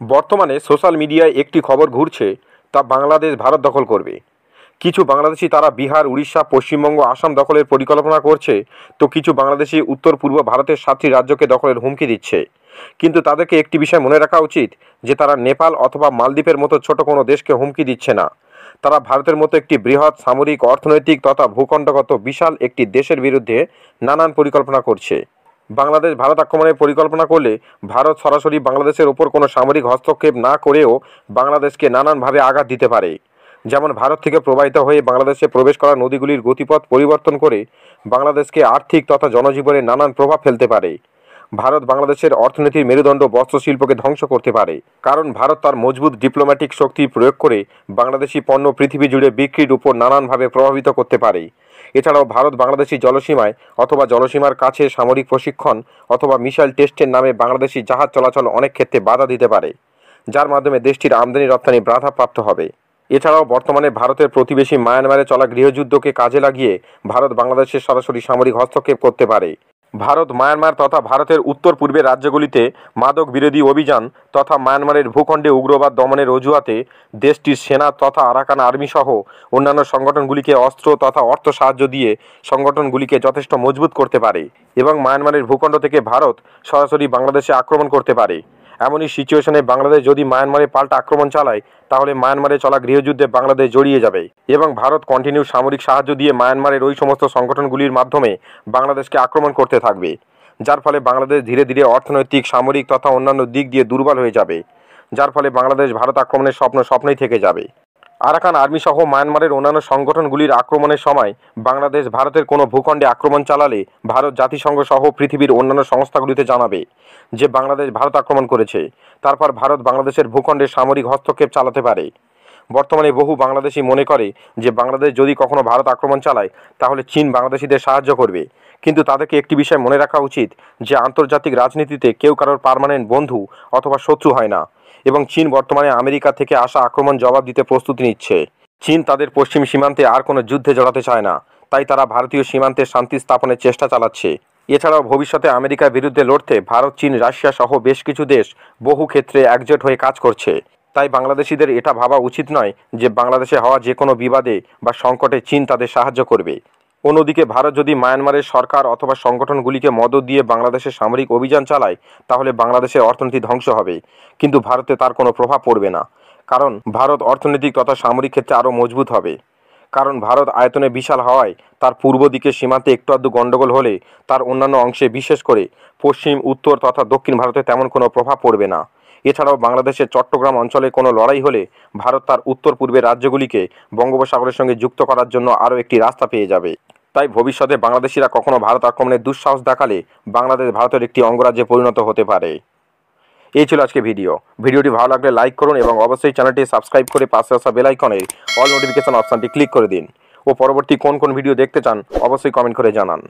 বর্তমানে সোশ্যাল মিডিয়ায় একটি খবর ঘুরছে, তা বাংলাদেশ ভারত দখল করবে। কিছু বাংলাদেশি তারা বিহার, উড়িষ্যা, পশ্চিমবঙ্গ, আসাম দখলের পরিকল্পনা করছে, তো কিছু বাংলাদেশি উত্তর পূর্ব ভারতের 7টি রাজ্যকে দখলের হুমকি দিচ্ছে। কিন্তু তাদেরকে একটি বিষয় মনে রাখা উচিত যে তারা নেপাল অথবা মালদ্বীপের মতো ছোট কোনো দেশকে হুমকি দিচ্ছে না। তারা ভারতের মতো একটি বৃহৎ সামরিক, অর্থনৈতিক তথা ভূখণ্ডগত বিশাল একটি দেশের বিরুদ্ধে নানান পরিকল্পনা করছে। বাংলাদেশ ভারত আক্রমণের পরিকল্পনা করলে ভারত সরাসরি বাংলাদেশের ওপর কোনো সামরিক হস্তক্ষেপ না করেও বাংলাদেশকে নানানভাবে আঘাত দিতে পারে। যেমন ভারত থেকে প্রবাহিত হয়ে বাংলাদেশে প্রবেশ করা নদীগুলির গতিপথ পরিবর্তন করে বাংলাদেশকে আর্থিক তথা জনজীবনে নানান প্রভাব ফেলতে পারে। ভারত বাংলাদেশের অর্থনীতির মেরুদণ্ড বস্ত্রশিল্পকে ধ্বংস করতে পারে, কারণ ভারত তার মজবুত ডিপ্লোম্যাটিক শক্তি প্রয়োগ করে বাংলাদেশি পণ্য পৃথিবী জুড়ে বিক্রির উপর নানানভাবে প্রভাবিত করতে পারে। এছাড়াও ভারত বাংলাদেশি জলসীমায় অথবা জলসীমার কাছে সামরিক প্রশিক্ষণ অথবা মিসাইল টেস্টের নামে বাংলাদেশি জাহাজ চলাচল অনেক ক্ষেত্রে বাধা দিতে পারে, যার মাধ্যমে দেশটির আমদানি রপ্তানি বাধাপ্রাপ্ত হবে। এছাড়াও বর্তমানে ভারতের প্রতিবেশী মায়ানমারে চলা গৃহযুদ্ধকে কাজে লাগিয়ে ভারত বাংলাদেশের সরাসরি সামরিক হস্তক্ষেপ করতে পারে। ভারত মায়ানমার তথা ভারতের উত্তর পূর্বের রাজ্যগুলিতে মাদক বিরোধী অভিযান তথা মায়ানমারের ভূখণ্ডে উগ্রবাদ দমনের অজুহাতে দেশটির সেনা তথা আরাকান আর্মি সহ অন্যান্য সংগঠনগুলিকে অস্ত্র তথা অর্থ সাহায্য দিয়ে সংগঠনগুলিকে যথেষ্ট মজবুত করতে পারে এবং মায়ানমারের ভূখণ্ড থেকে ভারত সরাসরি বাংলাদেশে আক্রমণ করতে পারে। এমনই সিচুয়েশনে বাংলাদেশ যদি মায়ানমারে পাল্টা আক্রমণ চালায়, তাহলে মায়ানমারে চলা গৃহযুদ্ধে বাংলাদেশ জড়িয়ে যাবে এবং ভারত কন্টিনিউ সামরিক সাহায্য দিয়ে মায়ানমারের ওই সমস্ত সংগঠনগুলির মাধ্যমে বাংলাদেশকে আক্রমণ করতে থাকবে, যার ফলে বাংলাদেশ ধীরে ধীরে অর্থনৈতিক, সামরিক তথা অন্যান্য দিক দিয়ে দুর্বল হয়ে যাবে, যার ফলে বাংলাদেশ ভারত আক্রমণের স্বপ্নই থেকে যাবে। আরাকান আর্মি সহ মায়ানমারের অন্যান্য সংগঠনগুলির আক্রমণের সময় বাংলাদেশ ভারতের কোনো ভূখণ্ডে আক্রমণ চালালে ভারত জাতিসংঘ সহ পৃথিবীর অন্যান্য সংস্থাগুলিতে জানাবে যে বাংলাদেশ ভারত আক্রমণ করেছে। তারপর ভারত বাংলাদেশের ভূখণ্ডে সামরিক হস্তক্ষেপ চালাতে পারে। বর্তমানে বহু বাংলাদেশি মনে করে যে বাংলাদেশ যদি কখনো ভারত আক্রমণ চালায়, তাহলে চীন বাংলাদেশিদের সাহায্য করবে। কিন্তু তাদেরকে একটি বিষয় মনে রাখা উচিত যে আন্তর্জাতিক রাজনীতিতে কেউ কারোর পার্মানেন্ট বন্ধু অথবা শত্রু হয় না, এবং চীন বর্তমানে আমেরিকা থেকে আসা আক্রমণ জবাব দিতে প্রস্তুতি নিচ্ছে। চীন তাদের পশ্চিম সীমান্তে আর কোনো যুদ্ধে জড়াতে চায় না, তাই তারা ভারতীয় সীমান্তে শান্তি স্থাপনের চেষ্টা চালাচ্ছে। এছাড়াও ভবিষ্যতে আমেরিকার বিরুদ্ধে লড়তে ভারত, চীন, রাশিয়া সহ বেশ কিছু দেশ বহু ক্ষেত্রে একজোট হয়ে কাজ করছে। তাই বাংলাদেশিদের এটা ভাবা উচিত নয় যে বাংলাদেশে হওয়া যে কোনো বিবাদে বা সংকটে চীন তাদের সাহায্য করবে। অন্যদিকে ভারত যদি মায়ানমারের সরকার অথবা সংগঠনগুলিকে মদত দিয়ে বাংলাদেশে সামরিক অভিযান চালায়, তাহলে বাংলাদেশের অর্থনীতি ধ্বংস হবে, কিন্তু ভারতে তার কোনো প্রভাব পড়বে না, কারণ ভারত অর্থনৈতিক তথা সামরিক ক্ষেত্রে আরও মজবুত হবে। কারণ ভারত আয়তনে বিশাল হওয়ায় তার পূর্ব দিকের সীমান্তে একটু আধটু গণ্ডগোল হলে তার অন্যান্য অংশে, বিশেষ করে পশ্চিম, উত্তর তথা দক্ষিণ ভারতে তেমন কোনো প্রভাব পড়বে না। এছাড়াও বাংলাদেশের চট্টগ্রাম অঞ্চলে কোনো লড়াই হলে ভারত তার উত্তর পূর্বের রাজ্যগুলিকে বঙ্গোপসাগরের সঙ্গে যুক্ত করার জন্য আরও একটি রাস্তা পেয়ে যাবে। তাই ভবিষ্যতে বাংলাদেশিরা কখনো ভারত আক্রমণের দুঃসাহস দেখালে বাংলাদেশ ভারতের একটি অঙ্গরাজ্যে পরিণত হতে পারে। এই ছিল আজকে ভিডিওটি ভালো লাগলে লাইক করুন এবং অবশ্যই চ্যানেলটি সাবস্ক্রাইব করে পাশে আসা বেল আইকনে অল নোটিফিকেশন অপশনটি ক্লিক করে দিন। ও পরবর্তী কোন ভিডিও দেখতে চান অবশ্যই কমেন্ট করে জানান।